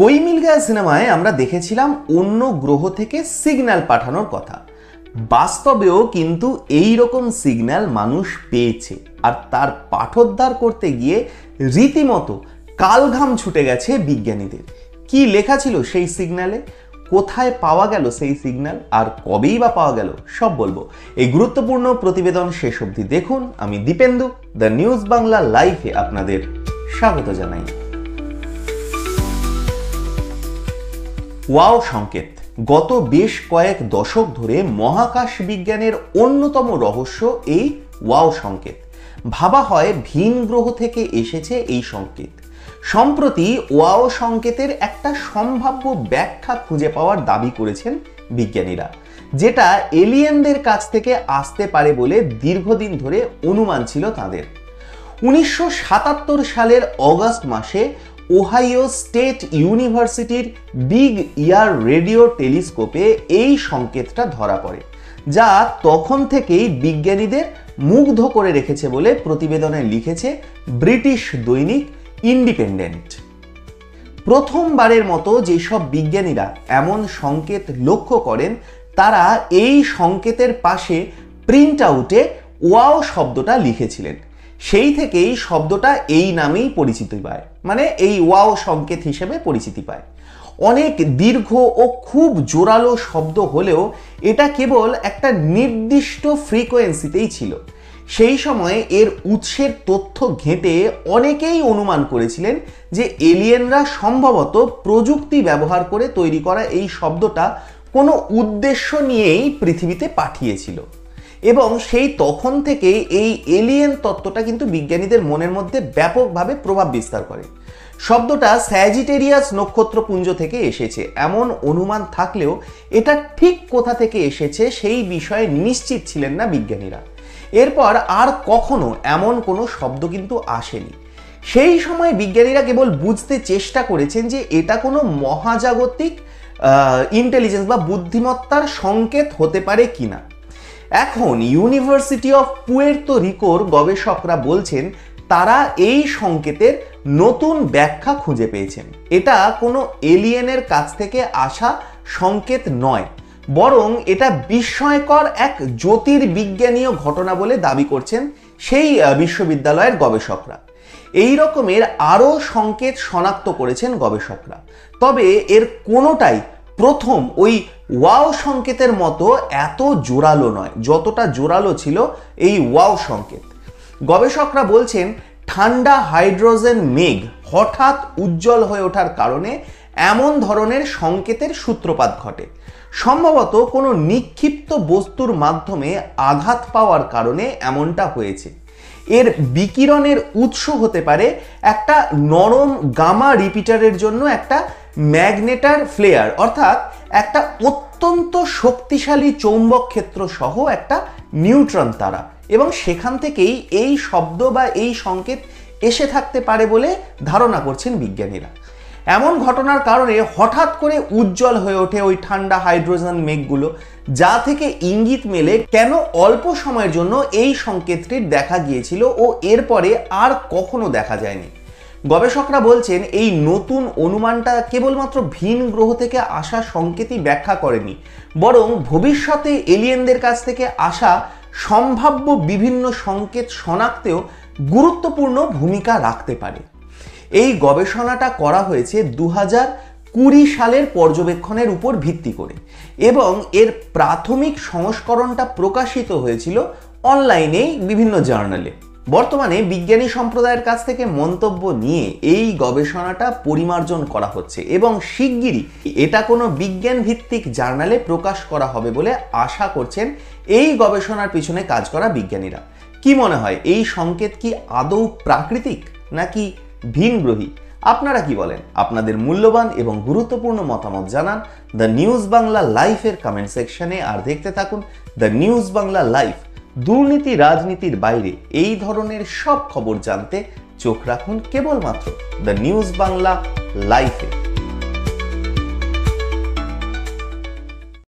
कोई मिल गया সিনেমায় আমরা দেখেছিলাম অন্য গ্রহ থেকে সিগন্যাল পাঠানোর কথা। বাস্তবেও কিন্তু এই রকম সিগন্যাল মানুষ পেয়েছে, আর তার পাঠোদ্ধার করতে গিয়ে রীতিমতো কালঘাম ছুটে গেছে বিজ্ঞানীদের। কি লেখা ছিল সেই সিগন্যালে, কোথায় পাওয়া গেল সেই সিগন্যাল, আর কবেই বা পাওয়া গেল, সব বলবো এই গুরুত্বপূর্ণ প্রতিবেদন শেষ অবধি দেখুন। আমি দীপেন্দু, দ্য নিউজ বাংলা লাইভে আপনাদের স্বাগত জানাই। ওয়াও সংকেত গত বেশ কয়েক দশক ধরে মহাকাশ বিজ্ঞানের অন্যতম রহস্য এই ওয়াও সংকেত। ভাবা হয় ভিন গ্রহ থেকে এসেছে এই সংকেত। সম্প্রতি ওয়াও সংকেতের একটা সম্ভাব্য ব্যাখ্যা খুঁজে পাওয়ার দাবি করেছেন বিজ্ঞানীরা, যেটা এলিয়েনদের কাছ থেকে আসতে পারে বলে দীর্ঘদিন ধরে অনুমান ছিল তাদের। 1977 সালের অগাস্ট মাসে ওহাইও স্টেট ইউনিভার্সিটির বিগ ইয়ার রেডিও টেলিস্কোপে এই সংকেতটা ধরা পড়ে, যা তখন থেকেই বিজ্ঞানীদের মুগ্ধ করে রেখেছে বলে প্রতিবেদনে লিখেছে ব্রিটিশ দৈনিক ইন্ডিপেন্ডেন্ট। প্রথমবারের মতো যেসব বিজ্ঞানীরা এমন সংকেত লক্ষ্য করেন, তারা এই সংকেতের পাশে প্রিন্ট আউটে ওয়াও শব্দটা লিখেছিলেন। সেই থেকেই শব্দটা এই নামেই পরিচিতি পায়, মানে এই ওয়াও সংকেত হিসেবে পরিচিতি পায়। অনেক দীর্ঘ ও খুব জোরালো শব্দ হলেও এটা কেবল একটা নির্দিষ্ট ফ্রিকোয়েন্সিতেই ছিল। সেই সময়ে এর উৎসের তথ্য ঘেঁটে অনেকেই অনুমান করেছিলেন যে এলিয়েনরা সম্ভবত প্রযুক্তি ব্যবহার করে তৈরি করা এই শব্দটা কোনো উদ্দেশ্য নিয়েই পৃথিবীতে পাঠিয়েছিল। এবং সেই তখন থেকেই এই এলিয়েন তত্ত্বটা কিন্তু বিজ্ঞানীদের মনের মধ্যে ব্যাপকভাবে প্রভাব বিস্তার করে। শব্দটা স্যাজিটেরিয়াস নক্ষত্রপুঞ্জ থেকে এসেছে এমন অনুমান থাকলেও এটা ঠিক কোথা থেকে এসেছে সেই বিষয়ে নিশ্চিত ছিলেন না বিজ্ঞানীরা। এরপর আর কখনো এমন কোনো শব্দ কিন্তু আসেনি। সেই সময় বিজ্ঞানীরা কেবল বুঝতে চেষ্টা করেছেন যে এটা কোনো মহাজাগতিক ইন্টেলিজেন্স বা বুদ্ধিমত্তার সংকেত হতে পারে কিনা। এখন ইউনিভার্সিটি অফ পুয়ের্তো রিকোর গবেষকরা বলছেন তারা এই সংকেতের নতুন ব্যাখ্যা খুঁজে পেয়েছেন। এটা কোনো এলিয়েনের কাছ থেকে আসা সংকেত নয়, বরং এটা বিস্ময়কর এক জ্যোতির্বিজ্ঞানীয় ঘটনা বলে দাবি করছেন সেই বিশ্ববিদ্যালয়ের গবেষকরা। এই রকমের আরও সংকেত শনাক্ত করেছেন গবেষকরা, তবে এর কোনোটাই প্রথম ওই ওয়াও সংকেতের মতো এত জোরালো নয় যতটা জোরালো ছিল এই ওয়াও সংকেত। গবেষকরা বলছেন ঠান্ডা হাইড্রোজেন মেঘ হঠাৎ উজ্জ্বল হয়ে ওঠার কারণে এমন ধরনের সংকেতের সূত্রপাত ঘটে। সম্ভবত কোনো নিক্ষিপ্ত বস্তুর মাধ্যমে আঘাত পাওয়ার কারণে এমনটা হয়েছে। এর বিকিরণের উৎস হতে পারে একটা নরম গামা রিপিটারের জন্য একটা ম্যাগনেটার ফ্লেয়ার, অর্থাৎ একটা অত্যন্ত শক্তিশালী চৌম্বক ক্ষেত্র সহ একটা নিউট্রন তারা, এবং সেখান থেকেই এই শব্দ বা এই সংকেত এসে থাকতে পারে বলে ধারণা করছেন বিজ্ঞানীরা। এমন ঘটনার কারণে হঠাৎ করে উজ্জ্বল হয়ে ওঠে ওই ঠান্ডা হাইড্রোজেন মেঘগুলো, যা থেকে ইঙ্গিত মেলে কেন অল্প সময়ের জন্য এই সংকেতটির দেখা গিয়েছিল ও এরপরে আর কখনো দেখা যায়নি। গবেষকরা বলছেন এই নতুন অনুমানটা কেবলমাত্র ভিন গ্রহ থেকে আসা সংকেতই ব্যাখ্যা করেনি, বরং ভবিষ্যতে এলিয়েনদের কাছ থেকে আসা সম্ভাব্য বিভিন্ন সংকেত শনাক্তেও গুরুত্বপূর্ণ ভূমিকা রাখতে পারে। এই গবেষণাটা করা হয়েছে 2020 সালের পর্যবেক্ষণের উপর ভিত্তি করে, এবং এর প্রাথমিক সংস্করণটা প্রকাশিত হয়েছিল অনলাইনেই বিভিন্ন জার্নালে। বর্তমানে বিজ্ঞানী সম্প্রদায়ের কাছ থেকে মন্তব্য নিয়ে এই গবেষণাটা পরিমার্জন করা হচ্ছে এবং শিগগিরই এটা কোনো বিজ্ঞান ভিত্তিক জার্নালে প্রকাশ করা হবে বলে আশা করছেন এই গবেষণার পিছনে কাজ করা বিজ্ঞানীরা। কি মনে হয়, এই সংকেত কি আদৌ প্রাকৃতিক নাকি ভিনগ্রহী? আপনারা কি বলেন? আপনাদের মূল্যবান এবং গুরুত্বপূর্ণ মতামত জানান দ্য নিউজ বাংলা লাইভের কমেন্ট সেকশনে। আর দেখতে থাকুন দ্য নিউজ বাংলা লাইভ। দুর্নীতি রাজনীতির বাইরে এই ধরনের সব খবর জানতে চোখ রাখুন কেবলমাত্র দ্য নিউজ বাংলা লাইভে।